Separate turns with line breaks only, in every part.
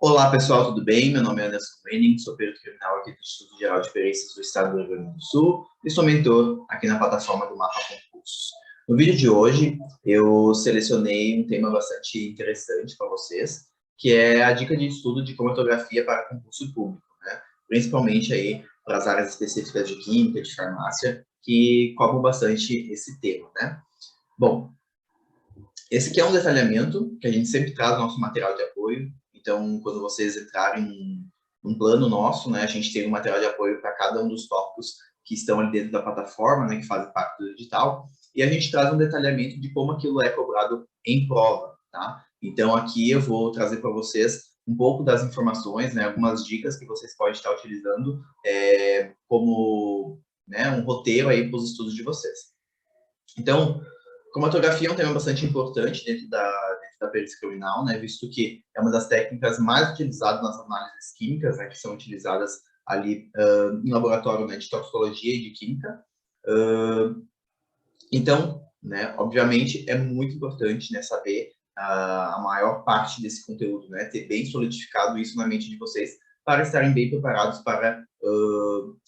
Olá pessoal, tudo bem? Meu nome é Anderson Wenning, sou perito criminal aqui do Instituto Geral de Perícias do Estado do Rio Grande do Sul e sou mentor aqui na plataforma do Mapa Concursos. No vídeo de hoje, eu selecionei um tema bastante interessante para vocês, que é a dica de estudo de cromatografia para concurso público, né? Principalmente aí para as áreas específicas de química, de farmácia, que cobrem bastante esse tema, né? Bom, esse aqui é um detalhamento que a gente sempre traz no nosso material de apoio. Então, quando vocês entrarem num plano nosso, né, a gente tem um material de apoio para cada um dos tópicos que estão ali dentro da plataforma, né, que fazem parte do edital, e a gente traz um detalhamento de como aquilo é cobrado em prova, tá? Então, aqui eu vou trazer para vocês um pouco das informações, né, algumas dicas que vocês podem estar utilizando como, né, um roteiro aí para os estudos de vocês. Então, cromatografia é um tema bastante importante dentro da perícia criminal, né, visto que é uma das técnicas mais utilizadas nas análises químicas, né, que são utilizadas ali em laboratório, né, de toxicologia e de química. Então, né, obviamente, é muito importante, né, saber a maior parte desse conteúdo, né, ter bem solidificado isso na mente de vocês para estarem bem preparados para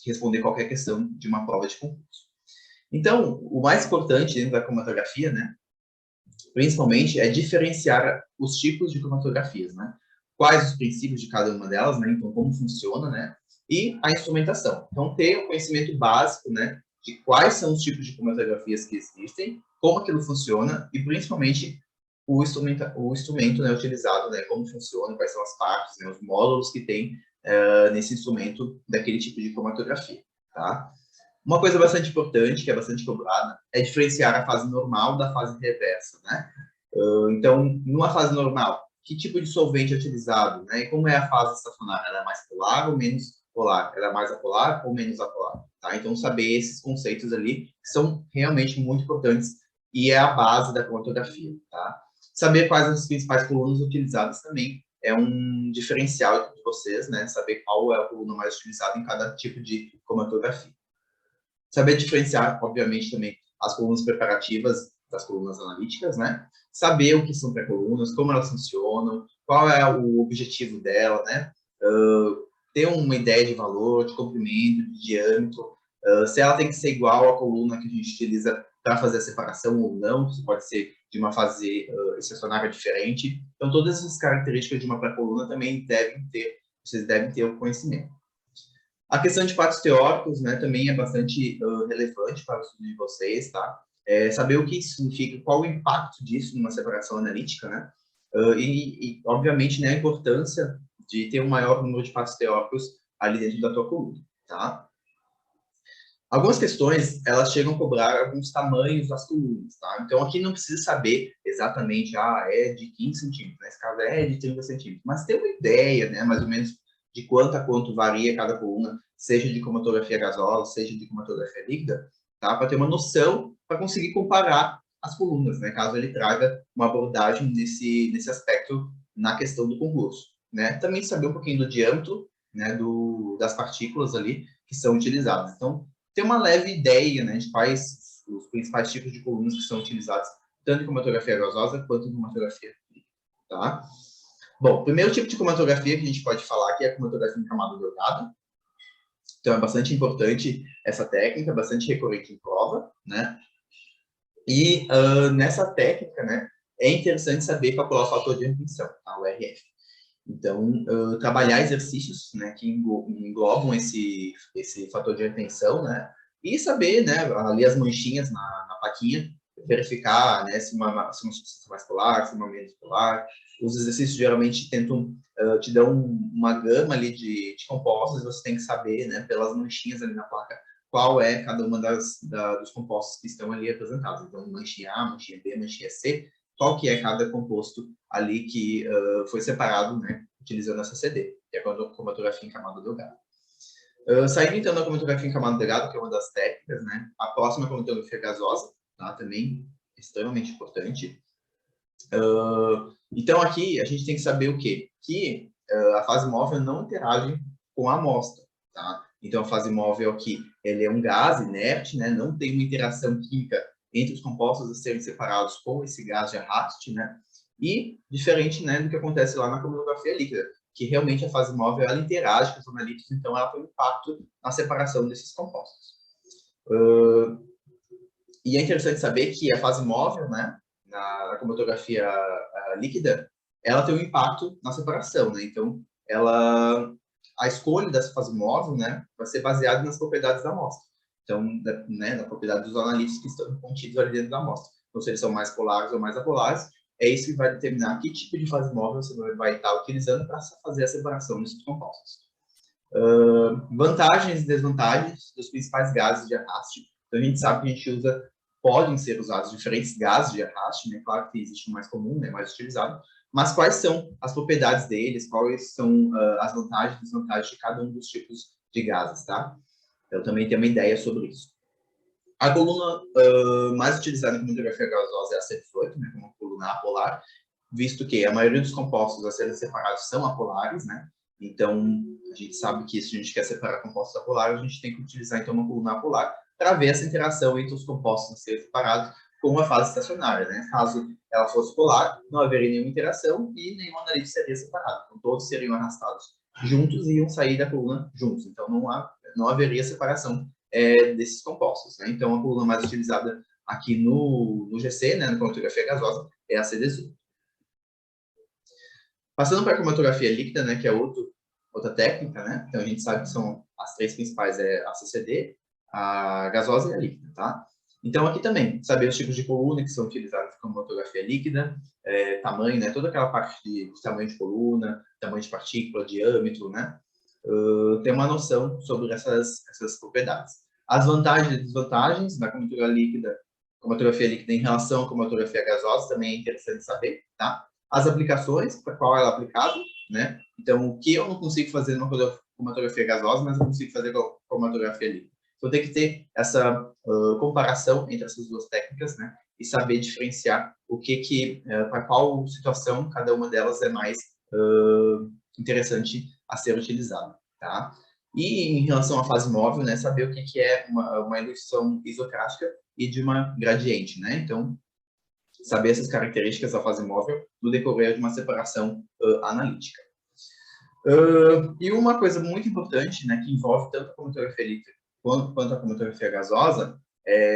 responder qualquer questão de uma prova de concurso. Então, o mais importante dentro da cromatografia, né, principalmente, é diferenciar os tipos de cromatografias, né? Quais os princípios de cada uma delas, né? Então, como funciona, né? E a instrumentação. Então, ter o conhecimento básico, né? De quais são os tipos de cromatografias que existem, como aquilo funciona e, principalmente, o instrumento né, utilizado, né? Como funciona, quais são as partes, né? Os módulos que tem nesse instrumento daquele tipo de cromatografia, tá? Uma coisa bastante importante, que é bastante cobrada, é diferenciar a fase normal da fase reversa, né? Então, numa fase normal, que tipo de solvente é utilizado, né? E como é a fase estacionária? Ela é mais polar ou menos polar? Ela é mais apolar ou menos apolar? Tá? Então, saber esses conceitos ali que são realmente muito importantes e é a base da cromatografia, tá? Saber quais as principais colunas utilizadas também é um diferencial de vocês, né? Saber qual é a coluna mais utilizada em cada tipo de cromatografia. Saber diferenciar, obviamente, também as colunas preparativas das colunas analíticas, né? Saber o que são pré-colunas, como elas funcionam, qual é o objetivo dela, né? Ter uma ideia de valor, de comprimento, de diâmetro, se ela tem que ser igual à coluna que a gente utiliza para fazer a separação ou não, se pode ser de uma fase estacionária diferente. Então, todas essas características de uma pré-coluna também vocês devem ter o conhecimento. A questão de fatos teóricos, né, também é bastante relevante para o estudo de vocês, tá? Saber o que isso significa, qual o impacto disso numa separação analítica, né? Obviamente, né, a importância de ter um maior número de fatos teóricos ali dentro da tua coluna, tá? Algumas questões, elas chegam a cobrar alguns tamanhos das colunas, tá? Então, aqui não precisa saber exatamente, é de 15 centímetros, nesse caso é de 30 centímetros, mas ter uma ideia, né, mais ou menos, de quanto a quanto varia cada coluna, seja de cromatografia gasosa, seja de cromatografia líquida, tá? Para ter uma noção, para conseguir comparar as colunas, né? Caso ele traga uma abordagem nesse aspecto na questão do concurso, né? Também saber um pouquinho do diâmetro, né, das partículas ali que são utilizadas. Então, ter uma leve ideia, né, de quais os principais tipos de colunas que são utilizados, tanto em cromatografia gasosa quanto em cromatografia líquida, tá? Bom, o primeiro tipo de cromatografia que a gente pode falar aqui é a cromatografia em camada delgada. Então, é bastante importante essa técnica, bastante recorrente em prova, né? E nessa técnica, né, é interessante saber calcular o fator de retenção, tá? O RF. Então, trabalhar exercícios, né, que englobam esse fator de retenção, né, e saber, né, ali as manchinhas na plaquinha, verificar, né, se uma substância mais polar, se uma menos polar. Os exercícios geralmente te dão uma gama ali de compostos, e você tem que saber, né, pelas manchinhas ali na placa, qual é cada uma dos compostos que estão ali representados. Então, manchinha A, manchinha B, manchinha C, qual que é cada composto ali que foi separado, né, utilizando essa CD, que é a cromatografia em camada delgada. Saindo então da cromatografia em camada delgada, que é uma das técnicas, né, a próxima é a cromatografia gasosa, tá, também extremamente importante. Então aqui a gente tem que saber o quê? Que a fase móvel não interage com a amostra, tá? Então a fase móvel aqui, ele é um gás inerte, né, não tem uma interação química entre os compostos a serem separados com esse gás de arraste, né? E diferente, né, do que acontece lá na cromatografia líquida, que realmente a fase móvel ela interage com os analíticos, então ela tem um impacto na separação desses compostos. E é interessante saber que a fase móvel, né, na cromatografia líquida, ela tem um impacto na separação, né? Então, a escolha dessa fase móvel, né, vai ser baseada nas propriedades da amostra. Então, né, na propriedade dos analíticos que estão contidos ali dentro da amostra. Então, se eles são mais polares ou mais apolares, é isso que vai determinar que tipo de fase móvel você vai estar utilizando para fazer a separação desses compostos. Vantagens e desvantagens dos principais gases de arraste. Então, a gente sabe que a gente podem ser usados diferentes gases de arraste, né? Claro que existe o mais comum, né, mais utilizado, mas quais são as propriedades deles, quais são as vantagens e desvantagens de cada um dos tipos de gases, tá? Eu também tenho uma ideia sobre isso. A coluna mais utilizada em cromatografia gasosa é a 118, né, como coluna apolar, visto que a maioria dos compostos a serem separados são apolares, né? Então, a gente sabe que se a gente quer separar compostos apolares, a gente tem que utilizar, então, uma coluna apolar para ver essa interação entre os compostos a serem separados com a fase estacionária, né? Caso ela fosse polar, não haveria nenhuma interação e nenhum analítico seria separado. Então, todos seriam arrastados juntos e iam sair da coluna juntos. Então, não haveria separação desses compostos, né? Então, a coluna mais utilizada aqui no GC, né, na cromatografia gasosa, é a C18. Passando para a cromatografia líquida, né, que é outra técnica, né? Então, a gente sabe que são as três principais, a CCD, a gasosa e a líquida, tá? Então, aqui também, saber os tipos de coluna que são utilizados na cromatografia líquida, tamanho, né? Toda aquela parte de tamanho de coluna, tamanho de partícula, diâmetro, né? Ter uma noção sobre essas propriedades. As vantagens e desvantagens da cromatografia líquida em relação à cromatografia gasosa também é interessante saber, tá? As aplicações, para qual ela é aplicada, né? Então, o que eu não consigo fazer numa cromatografia gasosa, mas eu consigo fazer com a cromatografia líquida. Então, tem que ter essa comparação entre essas duas técnicas, né? E saber diferenciar para qual situação cada uma delas é mais interessante a ser utilizada, tá? E em relação à fase móvel, né? Saber o que é uma indução isocrática e de uma gradiente, né? Então, saber essas características da fase móvel no decorrer de uma separação analítica. E uma coisa muito importante, né, que envolve tanto a cromatografia líquida quanto a cromatografia gasosa,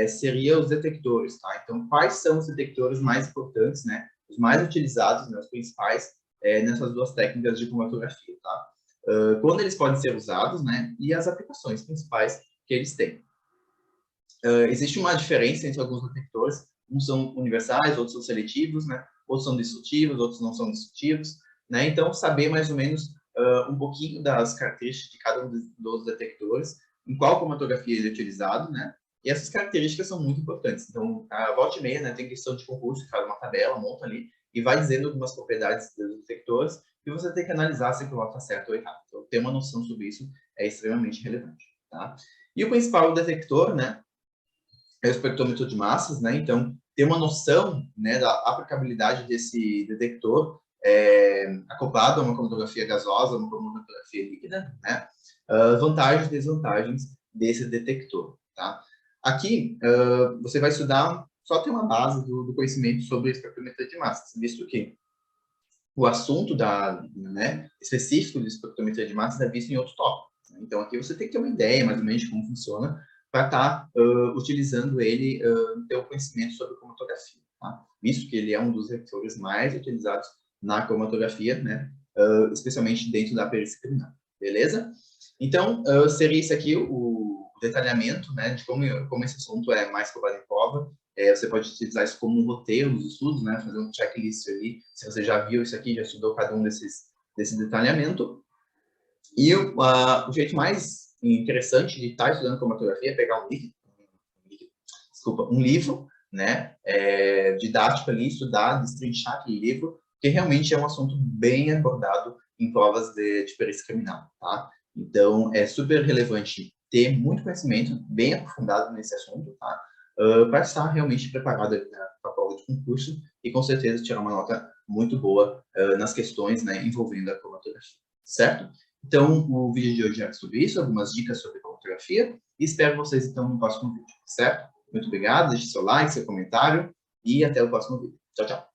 seria os detectores, tá? Então, quais são os detectores mais importantes, né, os mais utilizados, né, os principais, nessas duas técnicas de cromatografia, tá? Quando eles podem ser usados, né, e as aplicações principais que eles têm. Existe uma diferença entre alguns detectores, uns são universais, outros são seletivos, né? Outros são destrutivos, outros não são destrutivos, né? Então, saber mais ou menos um pouquinho das características de cada um dos detectores, em qual cromatografia ele é utilizado, né? E essas características são muito importantes. Então, a volta e meia, né, tem questão de concurso, faz uma tabela, monta ali, e vai dizendo algumas propriedades dos detectores, e você tem que analisar se aquilo está certo ou errado. Então, ter uma noção sobre isso é extremamente relevante, tá? E o principal detector, né, é o espectrômetro de massas, né? Então, ter uma noção, né, da aplicabilidade desse detector acoplado a uma cromatografia gasosa, uma cromatografia líquida, né? Vantagens e desvantagens desse detector, tá? Aqui, você vai estudar, só ter uma base do conhecimento sobre espectrometria de massas, visto que o assunto né, específico de espectrometria de massas é visto em outro tópico. Né? Então, aqui você tem que ter uma ideia, mais ou menos, de como funciona, para estar utilizando ele no teu conhecimento sobre cromatografia. Tá? Visto que ele é um dos vetores mais utilizados na cromatografia, né? Especialmente dentro da perícia criminal. Beleza? Então, seria isso aqui o detalhamento, né, de como esse assunto é mais cobrado em prova. Você pode utilizar isso como um roteiro dos estudos, né, fazer um checklist ali, se você já viu isso aqui, já estudou cada um desse detalhamento. E o jeito mais interessante de estar estudando cromatografia é pegar um livro, né, didático ali, estudar, destrinchar aquele livro, que realmente é um assunto bem abordado em provas de perícia criminal, tá? Então, é super relevante ter muito conhecimento bem aprofundado nesse assunto, tá? Para estar realmente preparado para a prova de concurso e, com certeza, tirar uma nota muito boa nas questões, né, envolvendo a cromatografia, certo? Então, o vídeo de hoje é sobre isso, algumas dicas sobre cromatografia, e espero vocês, então, no próximo vídeo, certo? Muito obrigado, deixe seu like, seu comentário, e até o próximo vídeo. Tchau, tchau.